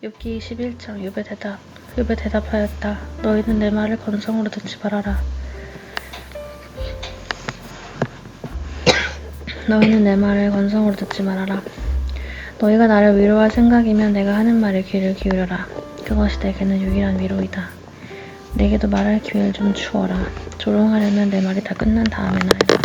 욥기 21장. 욥의 대답하였다. 너희는 내 말을 건성으로 듣지 말아라. 너희는 내 말을 건성으로 듣지 말아라. 너희가 나를 위로할 생각이면 내가 하는 말에 귀를 기울여라. 그것이 내게는 유일한 위로이다. 내게도 말할 기회를 좀 주어라. 조롱하려면 내 말이 다 끝난 다음에나 해라.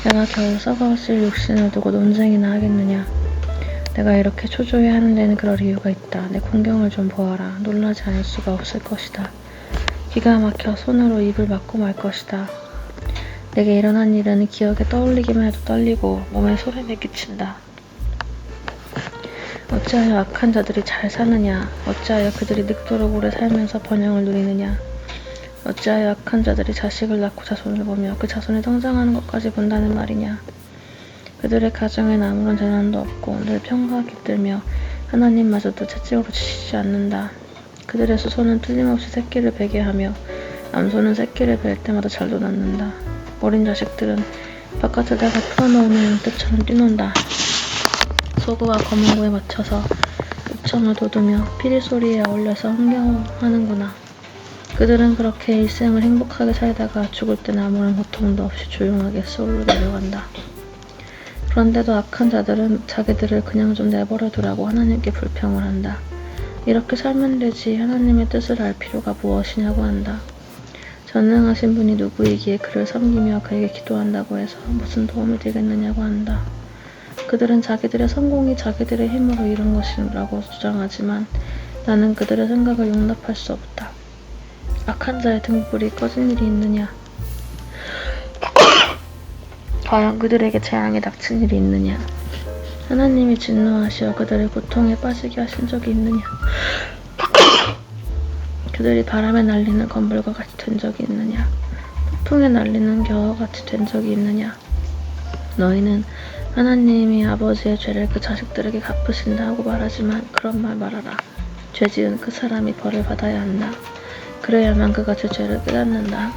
내가 겨우 썩어쓸 육신을 두고 논쟁이나 하겠느냐. 내가 이렇게 초조해 하는 데는 그럴 이유가 있다. 내 광경을 좀 보아라. 놀라지 않을 수가 없을 것이다. 기가 막혀 손으로 입을 막고 말 것이다. 내게 일어난 일은 기억에 떠올리기만 해도 떨리고 몸에 소름이 끼친다. 어찌하여 악한 자들이 잘 사느냐. 어찌하여 그들이 늙도록 오래 살면서 번영을 누리느냐. 어찌하여 악한 자들이 자식을 낳고 자손을 보며 그 자손이 성장하는 것까지 본다는 말이냐. 그들의 가정엔 아무런 재난도 없고 늘 평화가 깃들며 하나님마저도 채찍으로 치시지 않는다. 그들의 수소는 틀림없이 새끼를 베게 하며 암소는 새끼를 벨 때마다 잘도 낳는다. 어린 자식들은 바깥에다가 풀어놓으면 양떼처럼 뛰논다. 소구와 거문고에 맞춰서 육청을 돋우며 피리 소리에 어울려서 흥겨워하는구나. 그들은 그렇게 일생을 행복하게 살다가 죽을 땐 아무런 고통도 없이 조용하게 스올로 내려간다. 그런데도 악한 자들은 자기들을 그냥 좀 내버려 두라고 하나님께 불평을 한다. 이렇게 살면 되지 하나님의 뜻을 알 필요가 무엇이냐고 한다. 전능하신 분이 누구이기에 그를 섬기며 그에게 기도한다고 해서 무슨 도움이 되겠느냐고 한다. 그들은 자기들의 성공이 자기들의 힘으로 이룬 것이라고 주장하지만 나는 그들의 생각을 용납할 수 없다. 악한 자의 등불이 꺼진 일이 있느냐? 과연 그들에게 재앙이 닥친 일이 있느냐? 하나님이 진노하시어 그들을 고통에 빠지게 하신 적이 있느냐? 그들이 바람에 날리는 건불과 같이 된 적이 있느냐? 폭풍에 날리는 겨와 같이 된 적이 있느냐? 너희는 하나님이 아버지의 죄를 그 자식들에게 갚으신다 하고 말하지만 그런 말 말아라. 죄지은 그 사람이 벌을 받아야 한다. 그래야만 그가 제 죄를 깨닫는다.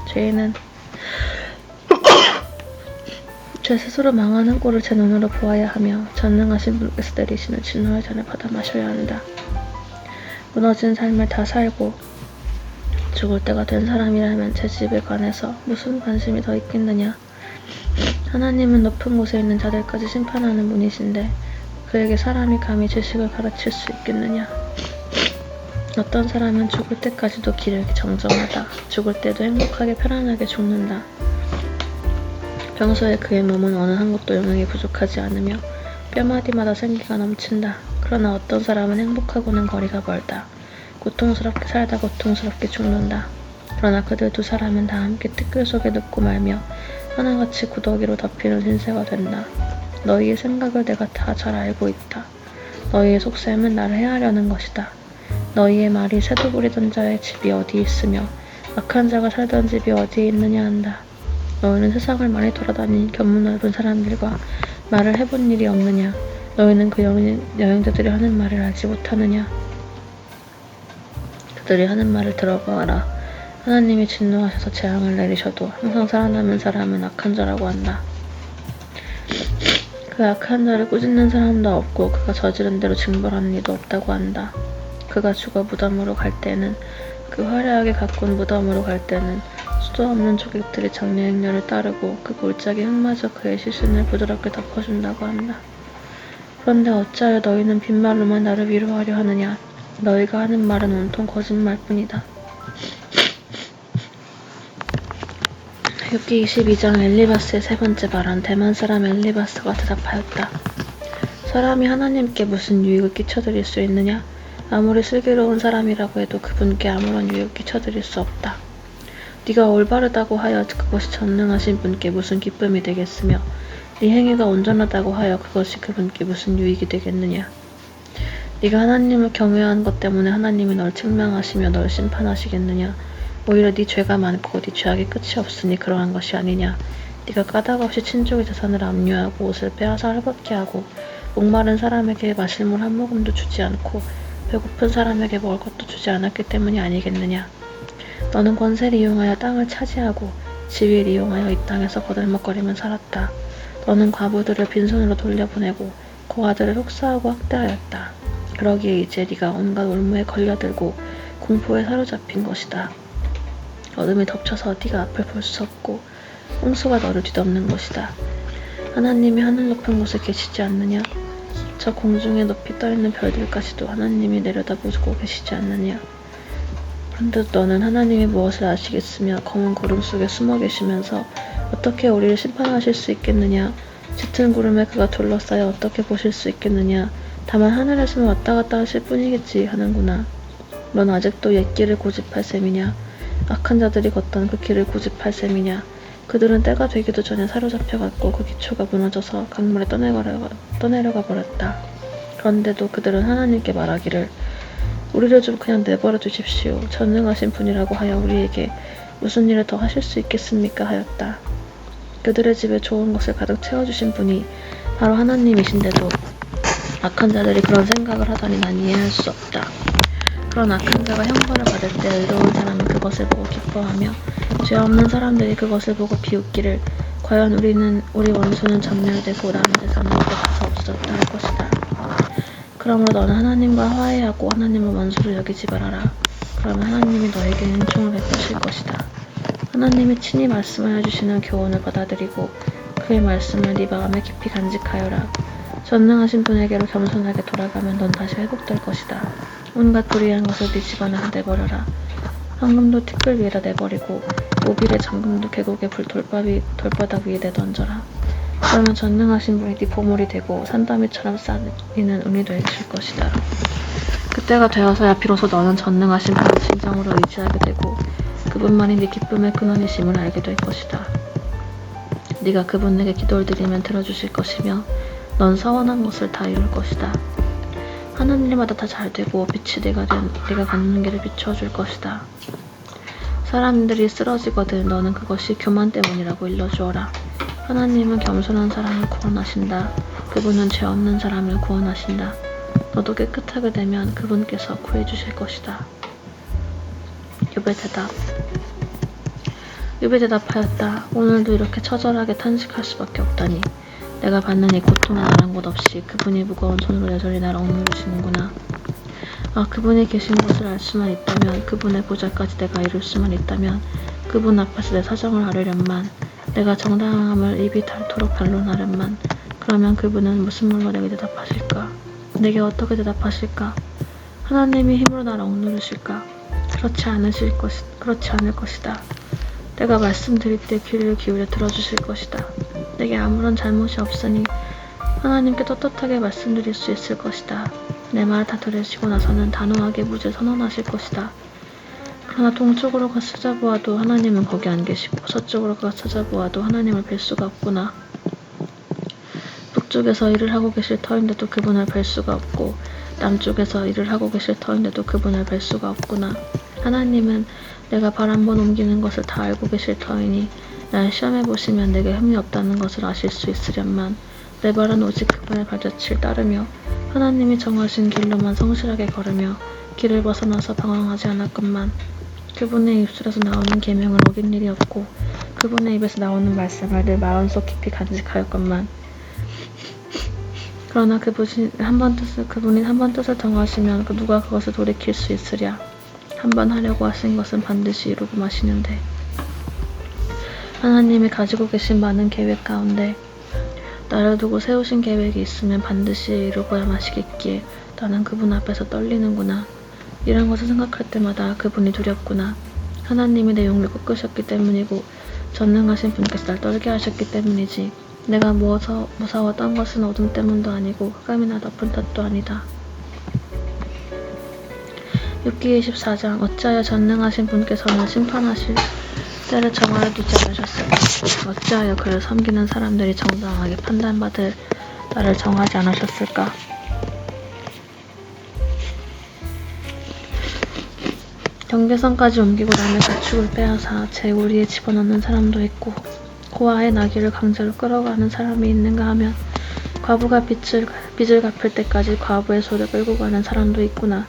죄인은 제 스스로 망하는 꼴을 제 눈으로 보아야 하며 전능하신 분께서 내리시는 진노의 잔을 받아 마셔야 한다. 무너진 삶을 다 살고 죽을 때가 된 사람이라면 제 집에 관해서 무슨 관심이 더 있겠느냐. 하나님은 높은 곳에 있는 자들까지 심판하는 분이신데 그에게 사람이 감히 지식을 가르칠 수 있겠느냐. 어떤 사람은 죽을 때까지도 기력이 정정하다. 죽을 때도 행복하게 편안하게 죽는다. 평소에 그의 몸은 어느 한 곳도 영양이 부족하지 않으며 뼈마디마다 생기가 넘친다. 그러나 어떤 사람은 행복하고는 거리가 멀다. 고통스럽게 살다 고통스럽게 죽는다. 그러나 그들 두 사람은 다 함께 티끌 속에 눕고 말며 하나같이 구더기로 덮이는 신세가 된다. 너희의 생각을 내가 다 잘 알고 있다. 너희의 속셈은 나를 해하려는 것이다. 너희의 말이 새도 부리던 자의 집이 어디 있으며 악한 자가 살던 집이 어디에 있느냐 한다. 너희는 세상을 많이 돌아다닌 견문 넓은 사람들과 말을 해본 일이 없느냐. 너희는 그 여행자들이 하는 말을 알지 못하느냐. 그들이 하는 말을 들어보아라. 하나님이 진노하셔서 재앙을 내리셔도 항상 살아남은 사람은 악한 자라고 한다. 그 악한 자를 꾸짖는 사람도 없고 그가 저지른 대로 징벌하는 이도 없다고 한다. 그가 죽어 무덤으로 갈 때는 그 화려하게 가꾼 무덤으로 갈 때는 수도 없는 조객들이 장례 행렬을 따르고 그 골짜기 흙마저 그의 시신을 부드럽게 덮어준다고 한다. 그런데 어찌하여 너희는 빈말로만 나를 위로하려 하느냐. 너희가 하는 말은 온통 거짓말뿐이다. 욥기 22장. 엘리바스의 세 번째 발언. 대만 사람 엘리바스가 대답하였다. 사람이 하나님께 무슨 유익을 끼쳐드릴 수 있느냐? 아무리 슬기로운 사람이라고 해도 그분께 아무런 유익을 끼쳐드릴 수 없다. 네가 올바르다고 하여 그것이 전능하신 분께 무슨 기쁨이 되겠으며 네 행위가 온전하다고 하여 그것이 그분께 무슨 유익이 되겠느냐? 네가 하나님을 경외하는 것 때문에 하나님이 널 책망하시며 널 심판하시겠느냐? 오히려 네 죄가 많고 네 죄악이 끝이 없으니 그러한 것이 아니냐? 네가 까닭없이 친족의 재산을 압류하고 옷을 빼앗아 헐벗게 하고 목마른 사람에게 마실 물 한 모금도 주지 않고 배고픈 사람에게 먹을 것도 주지 않았기 때문이 아니겠느냐? 너는 권세를 이용하여 땅을 차지하고 지위를 이용하여 이 땅에서 거들먹거리며 살았다. 너는 과부들을 빈손으로 돌려보내고 고아들을 속사하고 학대하였다. 그러기에 이제 네가 온갖 올무에 걸려들고 공포에 사로잡힌 것이다. 어둠이 덮쳐서 네가 앞을 볼 수 없고 홍수가 너를 뒤덮는 것이다. 하나님이 하늘 높은 곳에 계시지 않느냐? 저 공중에 높이 떠있는 별들까지도 하나님이 내려다보고 계시지 않느냐? 그런데 너는 하나님이 무엇을 아시겠으며 검은 구름 속에 숨어 계시면서 어떻게 우리를 심판하실 수 있겠느냐? 짙은 구름에 그가 둘러싸여 어떻게 보실 수 있겠느냐? 다만 하늘에서는 왔다 갔다 하실 뿐이겠지 하는구나. 넌 아직도 옛 길을 고집할 셈이냐? 악한 자들이 걷던 그 길을 고집할 셈이냐? 그들은 때가 되기도 전에 사로잡혀갔고 그 기초가 무너져서 강물에 떠내려가 버렸다. 그런데도 그들은 하나님께 말하기를 우리를 좀 그냥 내버려 두십시오. 전능하신 분이라고 하여 우리에게 무슨 일을 더 하실 수 있겠습니까? 하였다. 그들의 집에 좋은 것을 가득 채워주신 분이 바로 하나님이신데도 악한 자들이 그런 생각을 하다니 난 이해할 수 없다. 그런 악한 자가 형벌을 받을 때 의로운 사람은 그것을 보고 기뻐하며 죄 없는 사람들이 그것을 보고 비웃기를 과연 우리 원수는 전멸되고 다른 데서는 뺏어서 없어졌다 할 것이다. 그러므로 너는 하나님과 화해하고 하나님을 원수로 여기지 말아라. 그러면 하나님이 너에게 은총을 베푸실 것이다. 하나님이 친히 말씀하여 주시는 교훈을 받아들이고 그의 말씀을 네 마음에 깊이 간직하여라. 전능하신 분에게로 겸손하게 돌아가면 넌 다시 회복될 것이다. 온갖 불의한 것을 네 집안에서 내버려라. 황금도 티끌 위에다 내버리고 오빌의 잠금도 계곡의 돌바닥 위에 내던져라. 그러면 전능하신 분이 네 보물이 되고 산더미처럼 쌓이는 은이 되실 것이다. 그때가 되어서야 비로소 너는 전능하신 분을 진정으로 의지하게 되고 그분만이 네 기쁨의 근원이심을 알게 될 것이다. 네가 그분에게 기도를 드리면 들어주실 것이며 넌 서원한 것을 다 이룰 것이다. 하는 일마다 다 잘되고 빛이 네가 걷는 길을 비추어줄 것이다. 사람들이 쓰러지거든 너는 그것이 교만 때문이라고 일러주어라. 하나님은 겸손한 사람을 구원하신다. 그분은 죄 없는 사람을 구원하신다. 너도 깨끗하게 되면 그분께서 구해주실 것이다. 욥이 대답하였다. 오늘도 이렇게 처절하게 탄식할 수밖에 없다니. 내가 받는 이 고통에 아랑곳 없이 그분이 무거운 손으로 여전히 나를 억누르시는구나. 아, 그분이 계신 곳을 알 수만 있다면, 그분의 보좌까지 내가 이룰 수만 있다면, 그분 앞에서 내 사정을 아뢰련만, 내가 정당함을 입이 닳도록 반론하련만, 그러면 그분은 무슨 말로 내게 대답하실까? 내게 어떻게 대답하실까? 하나님이 힘으로 나를 억누르실까? 그렇지 않을 것이다. 내가 말씀드릴 때 귀를 기울여 들어주실 것이다. 내게 아무런 잘못이 없으니 하나님께 떳떳하게 말씀드릴 수 있을 것이다. 내 말 다 들으시고 나서는 단호하게 무죄 선언하실 것이다. 그러나 동쪽으로 가 찾아보아도 하나님은 거기 안 계시고 서쪽으로 가 찾아보아도 하나님을 뵐 수가 없구나. 북쪽에서 일을 하고 계실 터인데도 그분을 뵐 수가 없고 남쪽에서 일을 하고 계실 터인데도 그분을 뵐 수가 없구나. 하나님은 내가 발 한 번 옮기는 것을 다 알고 계실 터이니 날 시험해 보시면 내게 흠이 없다는 것을 아실 수 있으련만 내 발은 오직 그분의 발자취를 따르며 하나님이 정하신 길로만 성실하게 걸으며 길을 벗어나서 방황하지 않았건만 그분의 입술에서 나오는 계명을 어긴 일이 없고 그분의 입에서 나오는 말씀을 내 마음속 깊이 간직하였건만 그러나 그분이 한 번 뜻을 정하시면 누가 그것을 돌이킬 수 있으랴. 한 번 하려고 하신 것은 반드시 이루고 마시는데 하나님이 가지고 계신 많은 계획 가운데 나를 두고 세우신 계획이 있으면 반드시 이루고야 마시겠기에 나는 그분 앞에서 떨리는구나. 이런 것을 생각할 때마다 그분이 두렵구나. 하나님이 내 용을 꺾으셨기 때문이고 전능하신 분께서 날 떨게 하셨기 때문이지 내가 무서웠던 것은 어둠 때문도 아니고 흑암이나 덮은 탓도 아니다. 욥기 24장 어찌하여 전능하신 분께서는 심판하실 때를 정하여 두지 않으셨을까? 어찌하여 그를 섬기는 사람들이 정당하게 판단받을 날을 정하지 않으셨을까? 경계선까지 옮기고 남의 가축을 빼앗아 제 우리에 집어넣는 사람도 있고 고아의 나귀를 강제로 끌어가는 사람이 있는가 하면 과부가 빚을 갚을 때까지 과부의 소를 끌고 가는 사람도 있구나.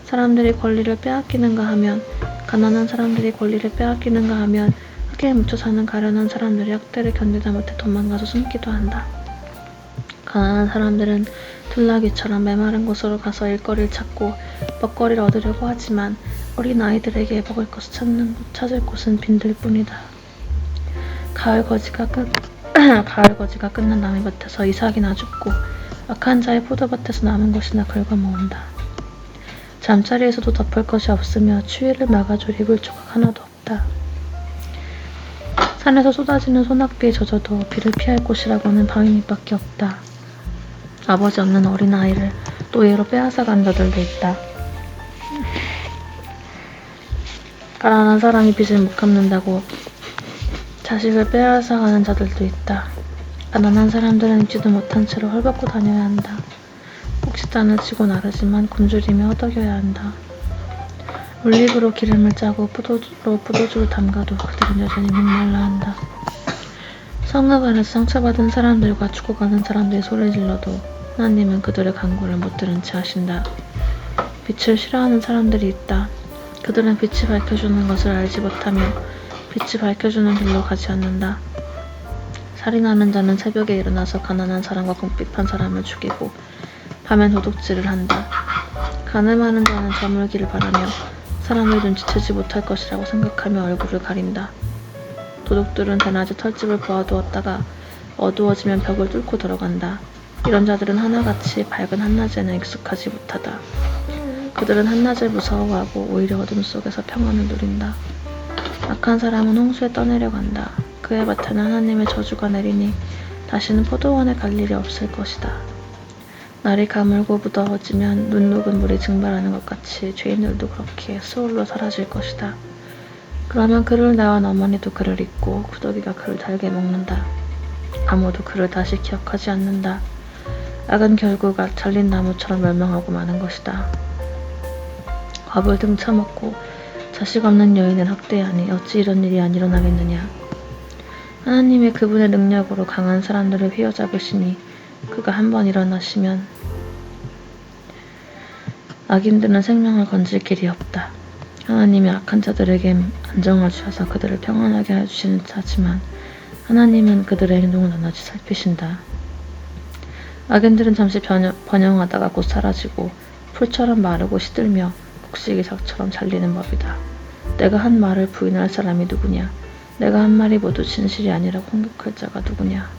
사람들이 권리를 빼앗기는가 하면 가난한 사람들이 권리를 빼앗기는가 하면 흙에 묻혀 사는 가련한 사람들이 학대를 견디다 못해 도망가서 숨기도 한다. 가난한 사람들은 둘나귀처럼 메마른 곳으로 가서 일거리를 찾고 먹거리를 얻으려고 하지만 어린 아이들에게 먹을 것을 찾을 곳은 빈들 뿐이다. 가을 거지가 끝난 나무밭에서 이삭이나 줍고 악한 자의 포도밭에서 남은 것이나 긁어모은다. 잠자리에서도 덮을 것이 없으며 추위를 막아줄 이불 조각 하나도 없다. 산에서 쏟아지는 소낙비에 젖어도 비를 피할 곳이라고는 바위밑밖에 없다. 아버지 없는 어린아이를 노예로 빼앗아간 자들도 있다. 가난한 사람이 빚을 못 갚는다고 자식을 빼앗아가는 자들도 있다. 가난한 사람들은 입지도 못한 채로 헐벗고 다녀야 한다. 꼭지단을 치고 나르지만 굶주리며 허덕여야 한다. 올리브로 기름을 짜고 포도주를 담가도 그들은 여전히 목말라 한다. 성읍 안에서 상처받은 사람들과 죽어가는 사람들이 소리를 질러도 하나님은 그들의 간구를 못 들은 채 하신다. 빛을 싫어하는 사람들이 있다. 그들은 빛이 밝혀주는 것을 알지 못하며 빛이 밝혀주는 길로 가지 않는다. 살인하는 자는 새벽에 일어나서 가난한 사람과 궁핍한 사람을 죽이고 밤엔 도둑질을 한다. 가늠하는 자는 저물기를 바라며 사람을 눈치채지 못할 것이라고 생각하며 얼굴을 가린다. 도둑들은 대낮에 털집을 보아두었다가 어두워지면 벽을 뚫고 들어간다. 이런 자들은 하나같이 밝은 한낮에는 익숙하지 못하다. 그들은 한낮을 무서워하고 오히려 어둠 속에서 평안을 누린다. 악한 사람은 홍수에 떠내려 간다. 그의 밭에는 하나님의 저주가 내리니 다시는 포도원에 갈 일이 없을 것이다. 날이 가물고 무더워지면 눈 녹은 물이 증발하는 것 같이 죄인들도 그렇게 수월로 사라질 것이다. 그러면 그를 낳은 어머니도 그를 잊고 구더기가 그를 달게 먹는다. 아무도 그를 다시 기억하지 않는다. 악은 결국 잘린 나무처럼 멸망하고 마는 것이다. 밥을 등쳐먹고 자식 없는 여인을 학대하니 어찌 이런 일이 안 일어나겠느냐. 하나님의 그분의 능력으로 강한 사람들을 휘어잡으시니 그가 한번 일어나시면 악인들은 생명을 건질 길이 없다. 하나님이 악한 자들에게 안정을 주셔서 그들을 평안하게 해주시는 자지만 하나님은 그들의 행동을 낱낱이 살피신다. 악인들은 잠시 번영하다가 곧 사라지고 풀처럼 마르고 시들며 곡식이삭처럼 잘리는 법이다. 내가 한 말을 부인할 사람이 누구냐? 내가 한 말이 모두 진실이 아니라고 공격할 자가 누구냐?